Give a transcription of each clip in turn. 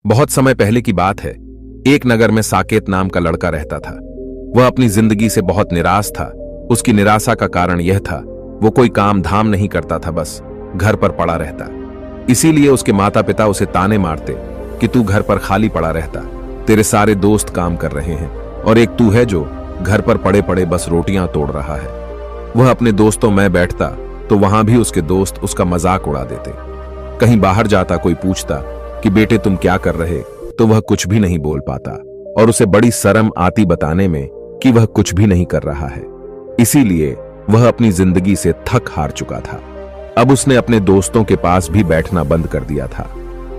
बहुत समय पहले की बात है। एक नगर में साकेत नाम का लड़का रहता था। वह अपनी जिंदगी से बहुत निराश था। उसकी निराशा का कारण यह था, वो कोई काम धाम नहीं करता था, बस घर पर पड़ा रहता। इसीलिए उसके माता पिता उसे ताने मारते कि तू घर पर खाली पड़ा रहता, तेरे सारे दोस्त काम कर रहे हैं और एक तू है जो घर पर पड़े पड़े बस रोटियां तोड़ रहा है। वह अपने दोस्तों में बैठता तो वहां भी उसके दोस्त उसका मजाक उड़ा देते। कहीं बाहर जाता, कोई पूछता कि बेटे तुम क्या कर रहे, तो वह कुछ भी नहीं बोल पाता और उसे बड़ी शर्म आती बताने में कि वह कुछ भी नहीं कर रहा है। इसीलिए वह अपनी जिंदगी से थक हार चुका था। अब उसने अपने दोस्तों के पास भी बैठना बंद कर दिया था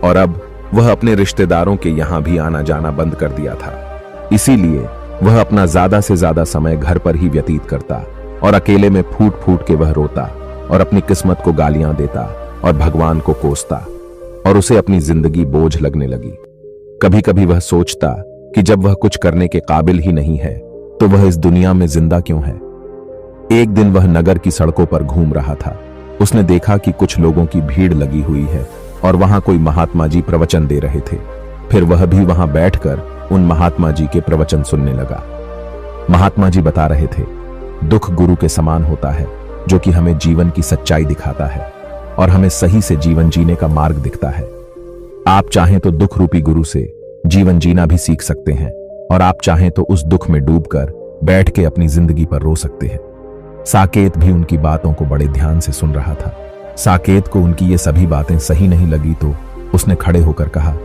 और अब वह अपने रिश्तेदारों के यहां भी आना जाना बंद कर दिया था। इसीलिए वह अपना ज्यादा से ज्यादा समय घर पर ही व्यतीत करता और अकेले में फूट फूट के वह रोता और अपनी किस्मत को गालियां देता और भगवान को कोसता और उसे अपनी जिंदगी बोझ लगने लगी। कभी कभी वह सोचता कि जब वह कुछ करने के काबिल ही नहीं है तो वह इस दुनिया में जिंदा क्यों है। एक दिन वह नगर की सड़कों पर घूम रहा था। उसने देखा कि कुछ लोगों की भीड़ लगी हुई है और वहां कोई महात्मा जी प्रवचन दे रहे थे। फिर वह भी वहां बैठकर उन महात्मा जी के प्रवचन सुनने लगा। महात्मा जी बता रहे थे, दुख गुरु के समान होता है जो कि हमें जीवन की सच्चाई दिखाता है और हमें सही से जीवन जीने का मार्ग दिखता है। आप चाहें तो दुख रूपी गुरु से जीवन जीना भी सीख सकते हैं और आप चाहें तो उस दुख में डूबकर बैठ के अपनी जिंदगी पर रो सकते हैं। साकेत भी उनकी बातों को बड़े ध्यान से सुन रहा था। साकेत को उनकी ये सभी बातें सही नहीं लगी तो उसने खड़े होकर कहा,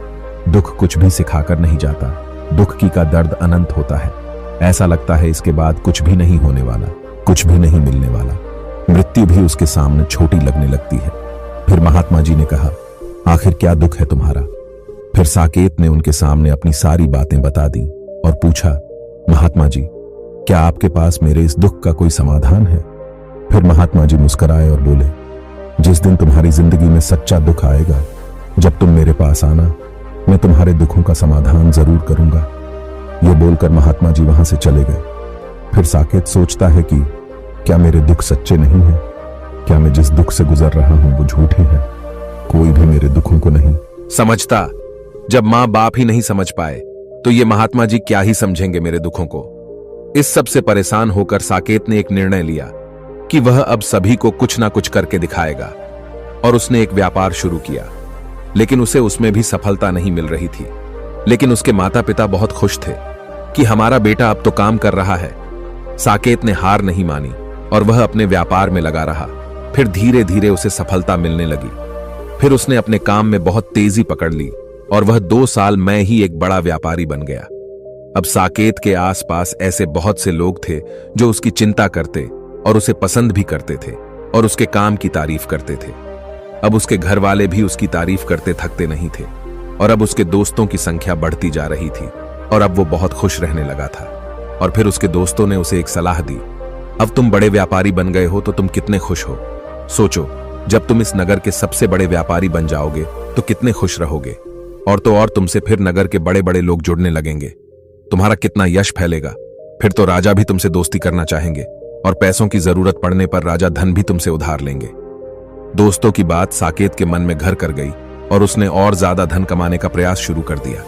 दुख कुछ भी सिखाकर नहीं जाता, दुख की का दर्द अनंत होता है। ऐसा लगता है इसके बाद कुछ भी नहीं होने वाला, कुछ भी नहीं मिलने वाला, मृत्यु भी उसके सामने छोटी लगने लगती है। फिर महात्मा जी ने कहा, आखिर क्या दुख है तुम्हारा। फिर साकेत ने उनके सामने अपनी सारी बातें बता दी और पूछा, महात्मा जी क्या आपके पास मेरे इस दुख का कोई समाधान है। फिर महात्मा जी मुस्कुराए और बोले, जिस दिन तुम्हारी जिंदगी में सच्चा दुख आएगा, जब तुम मेरे पास आना, मैं तुम्हारे दुखों का समाधान जरूर करूंगा। ये बोलकर महात्मा जी वहां से चले गए। फिर साकेत सोचता है कि क्या मेरे दुख सच्चे नहीं हैं? क्या मैं जिस दुख से गुजर रहा हूं वो झूठे हैं? कोई भी मेरे दुखों को नहीं समझता। जब मां बाप ही नहीं समझ पाए तो ये महात्मा जी क्या ही समझेंगे मेरे दुखों को। इस सब से परेशान होकर साकेत ने एक निर्णय लिया कि वह अब सभी को कुछ ना कुछ करके दिखाएगा और उसने एक व्यापार शुरू किया। लेकिन उसे उसमें भी सफलता नहीं मिल रही थी। लेकिन उसके माता पिता बहुत खुश थे कि हमारा बेटा अब तो काम कर रहा है। साकेत ने हार नहीं मानी और वह अपने व्यापार में लगा रहा। फिर धीरे धीरे उसे सफलता मिलने लगी। फिर उसने अपने काम में बहुत तेजी पकड़ ली और वह 2 साल में ही एक बड़ा व्यापारी बन गया। अब साकेत के आसपास ऐसे बहुत से लोग थे जो उसकी चिंता करते और उसे पसंद भी करते थे और उसके काम की तारीफ करते थे। अब उसके घर वाले भी उसकी तारीफ करते थकते नहीं थे और अब उसके दोस्तों की संख्या बढ़ती जा रही थी और अब वो बहुत खुश रहने लगा था। और फिर उसके दोस्तों ने उसे एक सलाह दी, अब तुम बड़े व्यापारी बन गए हो तो तुम कितने खुश हो। सोचो, जब तुम इस नगर के सबसे बड़े व्यापारी बन जाओगे तो कितने खुश रहोगे और तो और तुमसे फिर नगर के बड़े बड़े लोग जुड़ने लगेंगे। तुम्हारा कितना यश फैलेगा। फिर तो राजा भी तुमसे दोस्ती करना चाहेंगे और पैसों की जरूरत पड़ने पर राजा धन भी तुमसे उधार लेंगे। दोस्तों की बात साकेत के मन में घर कर गई और उसने और ज्यादा धन कमाने का प्रयास शुरू कर दिया।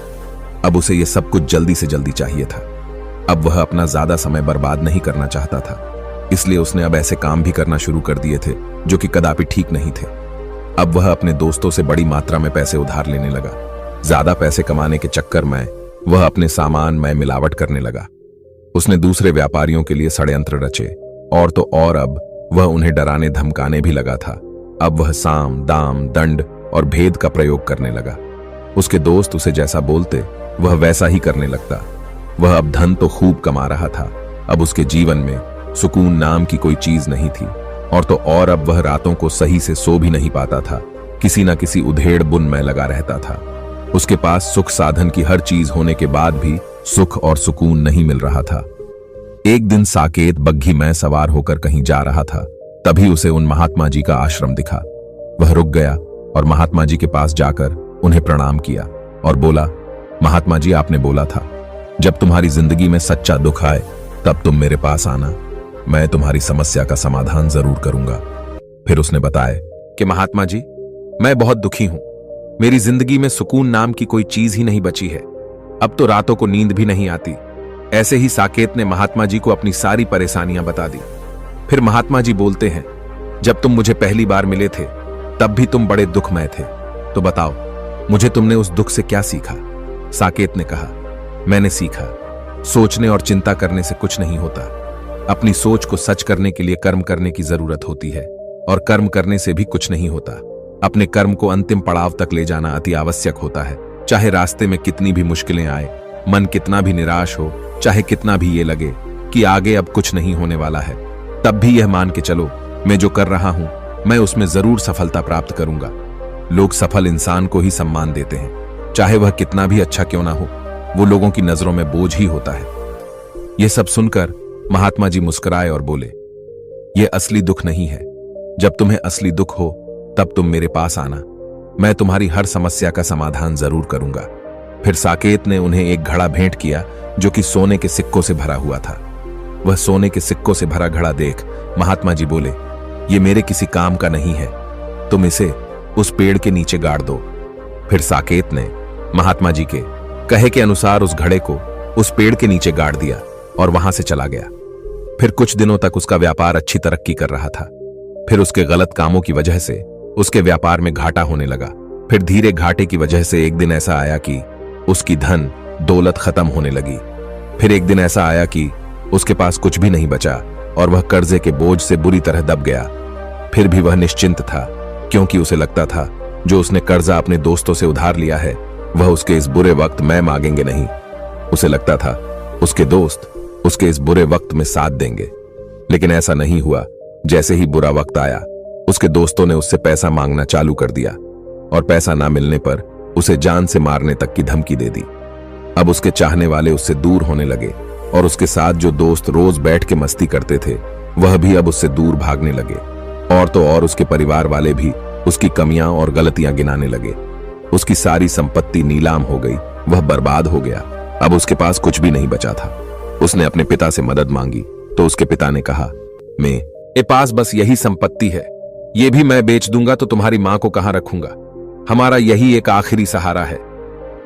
अब उसे यह सब कुछ जल्दी से जल्दी चाहिए था। अब वह अपना ज्यादा समय बर्बाद नहीं करना चाहता था। इसलिए उसने अब ऐसे काम भी करना शुरू कर दिए थे जो कि कदापि ठीक नहीं थे। अब वह अपने दोस्तों से बड़ी मात्रा में पैसे उधार लेने लगा। ज्यादा पैसे कमाने के चक्कर में वह अपने सामान में मिलावट करने लगा। उसने दूसरे व्यापारियों के लिए षड्यंत्र रचे और तो और अब वह उन्हें डराने धमकाने भी लगा था। अब वह साम दाम दंड और भेद का प्रयोग करने लगा। उसके दोस्त उसे जैसा बोलते वह वैसा ही करने लगता। वह अब धन तो खूब कमा रहा था। अब उसके जीवन में सुकून नाम की कोई चीज नहीं थी और तो और अब वह रातों को सही से सो भी नहीं पाता था। किसी न किसी उधेड़ बुन में लगा रहता था। उसके पास सुख साधन की हर चीज होने के बाद भी सुख और सुकून नहीं मिल रहा था। एक दिन साकेत बग्घी में सवार होकर कहीं जा रहा था। तभी उसे उन महात्मा जी का आश्रम दिखा। वह रुक गया और महात्मा जी के पास जाकर उन्हें प्रणाम किया और बोला, महात्मा जी आपने बोला था जब तुम्हारी जिंदगी में सच्चा दुख आए तब तुम मेरे पास आना, मैं तुम्हारी समस्या का समाधान जरूर करूंगा। फिर उसने बताया कि महात्मा जी मैं बहुत दुखी हूं। मेरी जिंदगी में सुकून नाम की कोई चीज ही नहीं बची है। अब तो रातों को नींद भी नहीं आती। ऐसे ही साकेत ने महात्मा जी को अपनी सारी परेशानियां बता दी। फिर महात्मा जी बोलते हैं, जब तुम मुझे पहली बार मिले थे तब भी तुम बड़े दुखमय थे, तो बताओ मुझे तुमने उस दुख से क्या सीखा? साकेत ने कहा, मैंने सीखा सोचने और चिंता करने से कुछ नहीं होता। अपनी सोच को सच करने के लिए कर्म करने की जरूरत होती है, और कर्म करने से भी कुछ नहीं होता। अपने कर्म को अंतिम पड़ाव तक ले जाना अति आवश्यक होता है। चाहे रास्ते में कितनी भी मुश्किलें आए, मन कितना भी निराश हो, चाहे कितना भी ये लगे कि आगे अब कुछ नहीं होने वाला है, तब भी यह मान के चलो मैं जो कर रहा हूं मैं उसमें जरूर सफलता प्राप्त करूंगा। लोग सफल इंसान को ही सम्मान देते हैं, चाहे वह कितना भी अच्छा क्यों ना हो, वो लोगों की नजरों में बोझ ही होता है। यह सब सुनकर महात्मा जी मुस्कुराए और बोले, यह असली दुख नहीं है। जब तुम्हें असली दुख हो तब तुम मेरे पास आना, मैं तुम्हारी हर समस्या का समाधान जरूर करूंगा। फिर साकेत ने उन्हें एक घड़ा भेंट किया जो कि सोने के सिक्कों से भरा हुआ था। वह सोने के सिक्कों से भरा घड़ा देख महात्मा जी बोले, ये मेरे किसी काम का नहीं है, तुम इसे उस पेड़ के नीचे गाड़ दो। फिर साकेत ने महात्मा जी के कहे के अनुसार उस घड़े को उस पेड़ के नीचे गाड़ दिया और वहां से चला गया। फिर कुछ दिनों तक उसका व्यापार अच्छी तरक्की कर रहा था। फिर उसके गलत कामों की वजह से उसके व्यापार में घाटा होने लगा। फिर धीरे घाटे की वजह से एक दिन ऐसा आया कि उसकी धन दौलत खत्म होने लगी। फिर एक दिन ऐसा आया कि उसके पास कुछ भी नहीं बचा और वह कर्जे के बोझ से बुरी तरह दब गया। फिर भी वह निश्चिंत था, क्योंकि उसे लगता था जो उसने कर्जा अपने दोस्तों से उधार लिया है वह उसके इस बुरे वक्त में मांगेंगे नहीं। उसे लगता था उसके दोस्त उसके इस बुरे वक्त में साथ देंगे, लेकिन ऐसा नहीं हुआ। जैसे ही बुरा वक्त आया उसके दोस्तों ने उससे पैसा मांगना चालू कर दिया और पैसा ना मिलने पर उसे जान से मारने तक की धमकी दे दी। अब उसके चाहने वाले उससे दूर होने लगे और उसके साथ जो दोस्त रोज बैठ के मस्ती करते थे वह भी अब उससे दूर भागने लगे। और तो और उसके परिवार वाले भी उसकी कमियां और गलतियां गिनाने लगे। उसकी सारी संपत्ति नीलाम हो गई, वह बर्बाद हो गया। अब उसके पास कुछ भी नहीं बचा था। उसने अपने पिता से मदद मांगी तो उसके पिता ने कहा, मेरे पास बस यही संपत्ति है, ये भी मैं बेच दूंगा तो तुम्हारी मां को कहां रखूंगा? हमारा यही एक आखिरी सहारा है।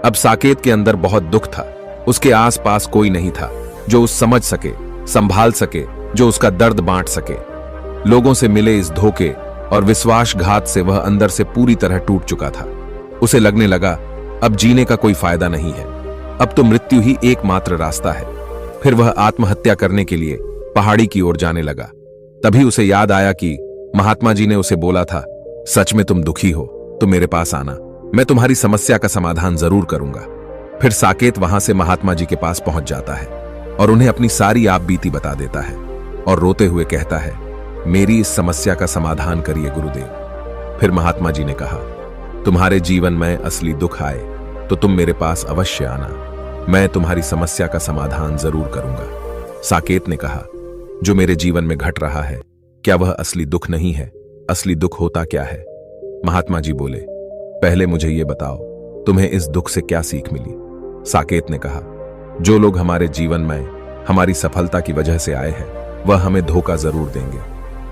अब साकेत के अंदर बहुत दुख था। उसके आसपास कोई नहीं था जो उस समझ सके, संभाल सके, जो उसका दर्द बांट सके। लोगों से मिले इस धोखे और विश्वासघात से वह अंदर से पूरी तरह टूट चुका था। उसे लगने लगा अब जीने का कोई फायदा नहीं है, अब तो मृत्यु ही एकमात्र रास्ता है। फिर वह आत्महत्या करने के लिए पहाड़ी की ओर जाने लगा। तभी उसे याद आया कि महात्मा जी ने उसे बोला था, सच में तुम दुखी हो तो मेरे पास आना, मैं तुम्हारी समस्या का समाधान जरूर करूंगा। फिर साकेत वहां से महात्मा जी के पास पहुंच जाता है और उन्हें अपनी सारी आप बीती बता देता है और रोते हुए कहता है, मेरी इस समस्या का समाधान करिए गुरुदेव। फिर महात्मा जी ने कहा, तुम्हारे जीवन में असली दुख आए तो तुम मेरे पास अवश्य आना, मैं तुम्हारी समस्या का समाधान जरूर करूंगा। साकेत ने कहा, जो मेरे जीवन में घट रहा है क्या वह असली दुख नहीं है? असली दुख होता क्या है? महात्मा जी बोले, पहले मुझे यह बताओ तुम्हें इस दुख से क्या सीख मिली? साकेत ने कहा, जो लोग हमारे जीवन में हमारी सफलता की वजह से आए हैं वह हमें धोखा जरूर देंगे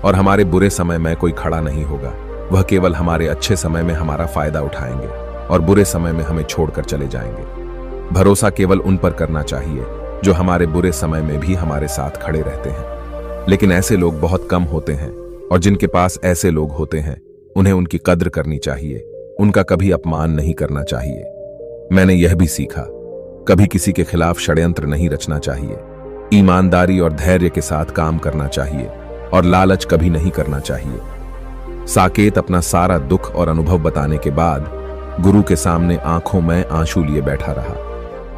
और हमारे बुरे समय में कोई खड़ा नहीं होगा। वह केवल हमारे अच्छे समय में हमारा फायदा उठाएंगे और बुरे समय में हमें छोड़कर चले जाएंगे। भरोसा केवल उन पर करना चाहिए जो हमारे बुरे समय में भी हमारे साथ खड़े रहते हैं। लेकिन ऐसे लोग बहुत कम होते हैं और जिनके पास ऐसे लोग होते हैं उन्हें उनकी कद्र करनी चाहिए, उनका कभी अपमान नहीं करना चाहिए। मैंने यह भी सीखा, कभी किसी के खिलाफ षड्यंत्र नहीं रचना चाहिए, ईमानदारी और धैर्य के साथ काम करना चाहिए और लालच कभी नहीं करना चाहिए। साकेत अपना सारा दुख और अनुभव बताने के बाद गुरु के सामने आंखों में आंसू लिए बैठा रहा।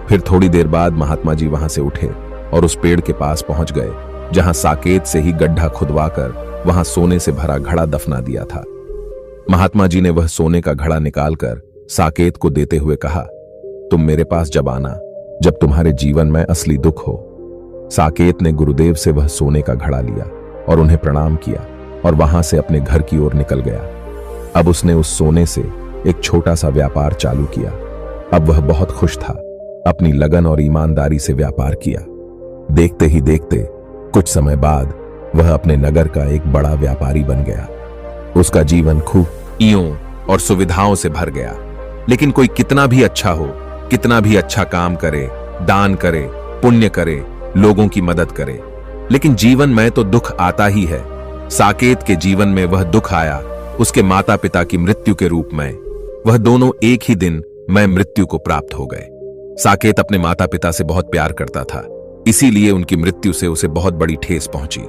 फिर थोड़ी देर बाद महात्मा जी वहां से उठे और उस पेड़ के पास पहुंच गए जहां साकेत से ही गड्ढा खुदवाकर वहां सोने से भरा घड़ा दफना दिया था। महात्मा जी ने वह सोने का घड़ा निकालकर साकेत को देते हुए कहा, तुम मेरे पास जब आना जब तुम्हारे जीवन में असली दुख हो। साकेत ने गुरुदेव से वह सोने का घड़ा लिया और उन्हें प्रणाम किया और वहां से अपने घर की ओर निकल गया। अब उसने उस सोने से एक छोटा सा व्यापार चालू किया। अब वह बहुत खुश था, अपनी लगन और ईमानदारी से व्यापार किया। देखते ही देखते कुछ समय बाद वह अपने नगर का एक बड़ा व्यापारी बन गया। उसका जीवन खुशियों और सुविधाओं से भर गया। लेकिन कोई कितना भी अच्छा हो, कितना भी अच्छा काम करे, दान करे, पुण्य करे, लोगों की मदद करे, लेकिन जीवन में तो दुख आता ही है। साकेत के जीवन में वह दुख आया उसके माता पिता की मृत्यु के रूप में। वह दोनों एक ही दिन में मृत्यु को प्राप्त हो गए। साकेत अपने माता पिता से बहुत प्यार करता था, इसीलिए उनकी मृत्यु से उसे बहुत बड़ी ठेस पहुंची।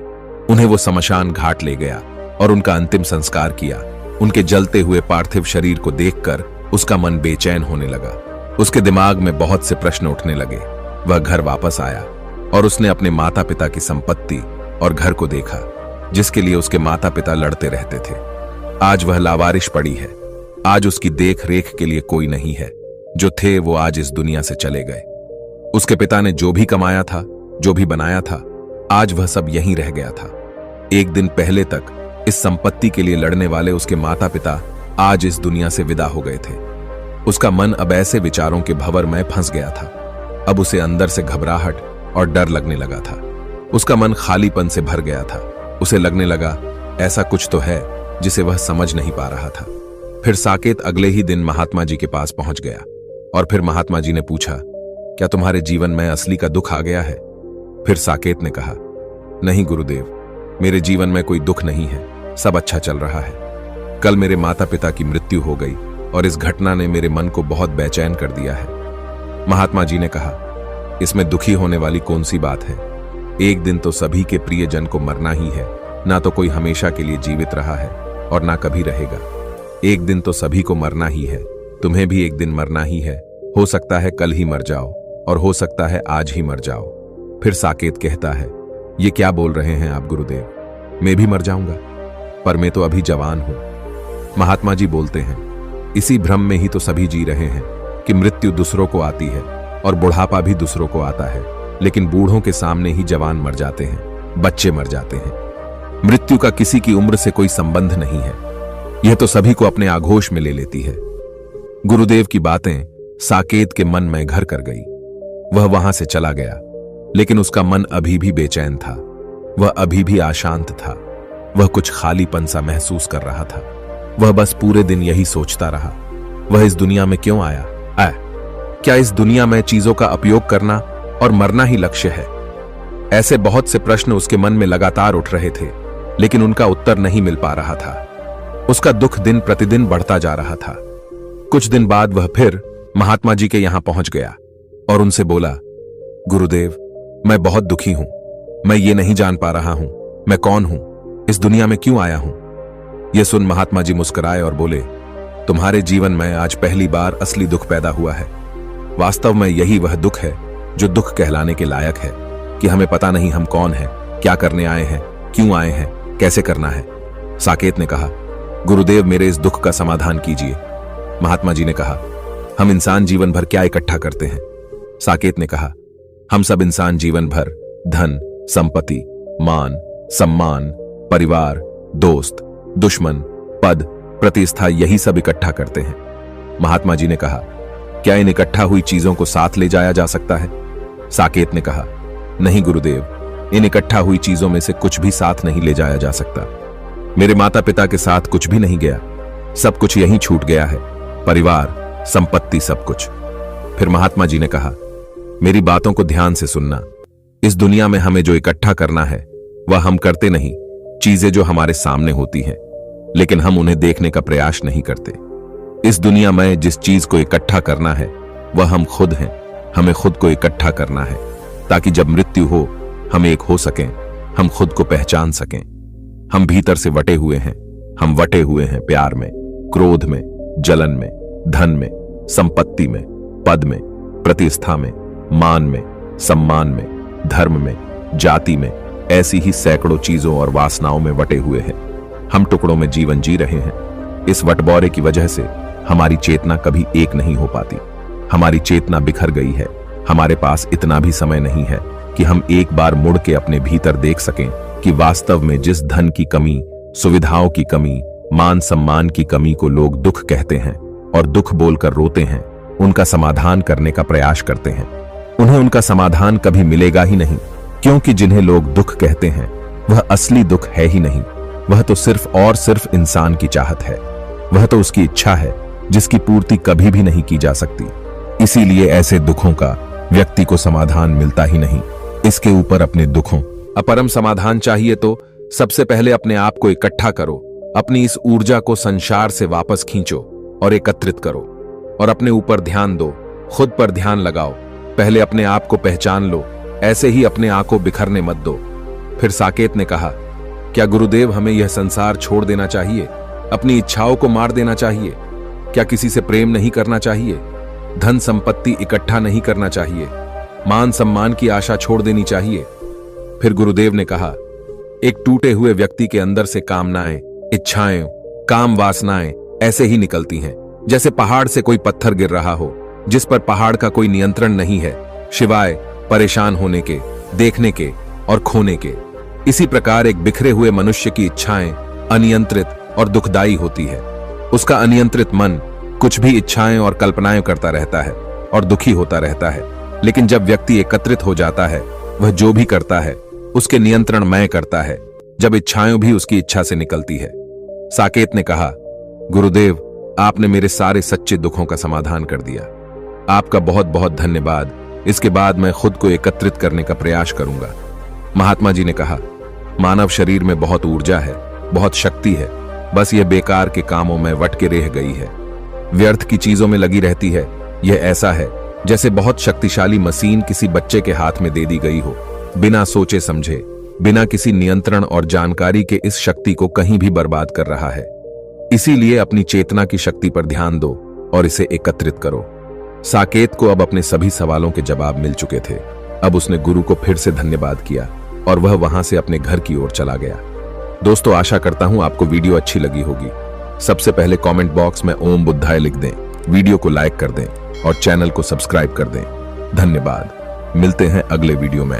उन्हें वो शमशान घाट ले गया और उनका अंतिम संस्कार किया। उनके जलते हुए पार्थिव शरीर को देखकर उसका मन बेचैन होने लगा। उसके दिमाग में बहुत से प्रश्न उठने लगे। वह घर वापस आया और उसने अपने माता पिता की संपत्ति और घर को देखा, जिसके लिए उसके माता पिता लड़ते रहते थे। आज वह लावारिश पड़ी है। आज उसकी देख रेख के लिए कोई नहीं है। जो थे वो आज इस दुनिया से चले गए। उसके पिता ने जो भी कमाया था, जो भी बनाया था, आज वह सब यहीं रह गया था। एक दिन पहले तक इस संपत्ति के लिए लड़ने वाले उसके माता पिता आज इस दुनिया से विदा हो गए थे। उसका मन अब ऐसे विचारों के भंवर में फंस गया था। अब उसे अंदर से घबराहट और डर लगने लगा था। उसका मन खालीपन से भर गया था। उसे लगने लगा ऐसा कुछ तो है जिसे वह समझ नहीं पा रहा था। फिर साकेत अगले ही दिन महात्मा जी के पास पहुंच गया और फिर महात्मा जी ने पूछा, क्या तुम्हारे जीवन में असली का दुख आ गया है? फिर साकेत ने कहा, नहीं गुरुदेव, मेरे जीवन में कोई दुख नहीं है, सब अच्छा चल रहा है। कल मेरे माता पिता की मृत्यु हो गई और इस घटना ने मेरे मन को बहुत बेचैन कर दिया है। महात्मा जी ने कहा, इसमें दुखी होने वाली कौन सी बात है? एक दिन तो सभी के प्रियजन को मरना ही है। ना तो कोई हमेशा के लिए जीवित रहा है और ना कभी रहेगा। एक दिन तो सभी को मरना ही है। तुम्हें भी एक दिन मरना ही है। हो सकता है कल ही मर जाओ और हो सकता है आज ही मर जाओ। फिर साकेत कहता है, ये क्या बोल रहे हैं आप गुरुदेव? मैं भी मर जाऊंगा, पर मैं तो अभी जवान हूं। महात्मा जी बोलते हैं, इसी भ्रम में ही तो सभी जी रहे हैं कि मृत्यु दूसरों को आती है और बुढ़ापा भी दूसरों को आता है, लेकिन बूढ़ों के सामने ही जवान मर जाते हैं, बच्चे मर जाते हैं। मृत्यु का किसी की उम्र से कोई संबंध नहीं है। यह तो सभी को अपने आघोष में ले लेती है। गुरुदेव की बातें साकेत के मन में घर कर गई। वह वहां से चला गया, लेकिन उसका मन अभी भी बेचैन था। वह अभी भी अशांत था। वह कुछ खालीपन सा महसूस कर रहा था। वह बस पूरे दिन यही सोचता रहा, वह इस दुनिया में क्यों आया? क्या इस दुनिया में चीजों का उपयोग करना और मरना ही लक्ष्य है? ऐसे बहुत से प्रश्न उसके मन में लगातार उठ रहे थे, लेकिन उनका उत्तर नहीं मिल पा रहा था। उसका दुख दिन प्रतिदिन बढ़ता जा रहा था। कुछ दिन बाद वह फिर महात्मा जी के यहां पहुंच गया और उनसे बोला, गुरुदेव, मैं बहुत दुखी हूं। मैं ये नहीं जान पा रहा हूं मैं कौन हूं, इस दुनिया में क्यों आया हूं। यह सुन महात्मा जी मुस्कुराए और बोले, तुम्हारे जीवन में आज पहली बार असली दुख पैदा हुआ है। वास्तव में यही वह दुख है जो दुख कहलाने के लायक है, कि हमें पता नहीं हम कौन हैं, क्या करने आए हैं, क्यों आए हैं, कैसे करना है। साकेत ने कहा, गुरुदेव, मेरे इस दुख का समाधान कीजिए। महात्मा जी ने कहा, हम इंसान जीवन भर क्या इकट्ठा करते हैं? साकेत ने कहा, हम सब इंसान जीवन भर धन, संपत्ति, मान, सम्मान, परिवार, दोस्त, दुश्मन, पद, प्रतिष्ठा, यही सब इकट्ठा करते हैं। महात्मा जी ने कहा, क्या इन इकट्ठा हुई चीजों को साथ ले जाया जा सकता है? साकेत ने कहा, नहीं गुरुदेव, इन इकट्ठा हुई चीजों में से कुछ भी साथ नहीं ले जाया जा सकता। मेरे माता पिता के साथ कुछ भी नहीं गया, सब कुछ यहीं छूट गया है, परिवार, संपत्ति, सब कुछ। फिर महात्मा जी ने कहा, मेरी बातों को ध्यान से सुनना। इस दुनिया में हमें जो इकट्ठा करना है वह हम करते नहीं, चीजें जो हमारे सामने होती हैं, लेकिन हम उन्हें देखने का प्रयास नहीं करते। इस दुनिया में जिस चीज को इकट्ठा करना है वह हम खुद हैं। हमें खुद को इकट्ठा करना है ताकि जब मृत्यु हो हम एक हो सकें, हम खुद को पहचान सकें। हम भीतर से वटे हुए हैं। हम वटे हुए हैं प्यार में, क्रोध में, जलन में, धन में, संपत्ति में, पद में, प्रतिष्ठा में, मान में, सम्मान में, धर्म में, जाति में, ऐसी ही सैकड़ों चीजों और वासनाओं में वटे हुए हैं। हम टुकड़ों में जीवन जी रहे हैं। इस बंटवारे की वजह से हमारी चेतना कभी एक नहीं हो पाती। हमारी चेतना बिखर गई है। हमारे पास इतना भी समय नहीं है कि हम एक बार मुड़ के अपने भीतर देख सकें कि वास्तव में जिस धन की कमी, सुविधाओं की कमी, मान सम्मान की कमी को लोग दुख कहते हैं और दुख बोलकर रोते हैं, उनका समाधान करने का प्रयास करते हैं। उन्हें उनका समाधान कभी मिलेगा ही नहीं, क्योंकि जिन्हें लोग दुख कहते हैं वह असली दुख है ही नहीं। वह तो सिर्फ और सिर्फ इंसान की चाहत है। वह तो उसकी इच्छा है जिसकी पूर्ति कभी भी नहीं की जा सकती। इसीलिए ऐसे दुखों का व्यक्ति को समाधान मिलता ही नहीं। इसके ऊपर अपने दुखों अपरम समाधान चाहिए तो सबसे पहले अपने आप को इकट्ठा करो, अपनी इस ऊर्जा को संसार से वापस खींचो और एकत्रित करो और अपने ऊपर ध्यान दो, खुद पर ध्यान लगाओ। पहले अपने आप को पहचान लो, ऐसे ही अपने आप को बिखरने मत दो। फिर साकेत ने कहा, क्या गुरुदेव हमें यह संसार छोड़ देना चाहिए? अपनी इच्छाओं को मार देना चाहिए? क्या किसी से प्रेम नहीं करना चाहिए? धन संपत्ति इकट्ठा नहीं करना चाहिए? मान सम्मान की आशा छोड़ देनी चाहिए? फिर गुरुदेव ने कहा, एक टूटे हुए व्यक्ति के अंदर से कामनाएं, इच्छाएं, काम वासनाएं ऐसे ही निकलती हैं जैसे पहाड़ से कोई पत्थर गिर रहा हो, जिस पर पहाड़ का कोई नियंत्रण नहीं है, शिवाय परेशान होने के, देखने के और खोने के। इसी प्रकार एक बिखरे हुए मनुष्य की इच्छाएं अनियंत्रित और दुखदायी होती है। उसका अनियंत्रित मन कुछ भी इच्छाएं और कल्पनाएं करता रहता है और दुखी होता रहता है। लेकिन जब व्यक्ति एकत्रित हो जाता है, वह जो भी करता है उसके नियंत्रण में करता है, जब इच्छाएं भी उसकी इच्छा से निकलती है। साकेत ने कहा, गुरुदेव आपने मेरे सारे सच्चे दुखों का समाधान कर दिया। आपका बहुत बहुत धन्यवाद। इसके बाद मैं खुद को एकत्रित करने का प्रयास करूंगा। महात्मा जी ने कहा, मानव शरीर में बहुत ऊर्जा है, बहुत शक्ति है, बस यह बेकार के कामों में वटके रह गई है, व्यर्थ की चीजों में लगी रहती है। यह ऐसा है जैसे बहुत शक्तिशाली मशीन किसी बच्चे के हाथ में दे दी गई हो, बिना सोचे समझे, बिना किसी नियंत्रण और जानकारी के इस शक्ति को कहीं भी बर्बाद कर रहा है। इसीलिए अपनी चेतना की शक्ति पर ध्यान दो और इसे एकत्रित करो। साकेत को अब अपने सभी सवालों के जवाब मिल चुके थे। अब उसने गुरु को फिर से धन्यवाद किया और वह वहां से अपने घर की ओर चला गया। दोस्तों, आशा करता हूं आपको वीडियो अच्छी लगी होगी। सबसे पहले कमेंट बॉक्स में ओम बुद्धाय लिख दें, वीडियो को लाइक कर दें और चैनल को सब्सक्राइब कर दें। धन्यवाद। मिलते हैं अगले वीडियो में।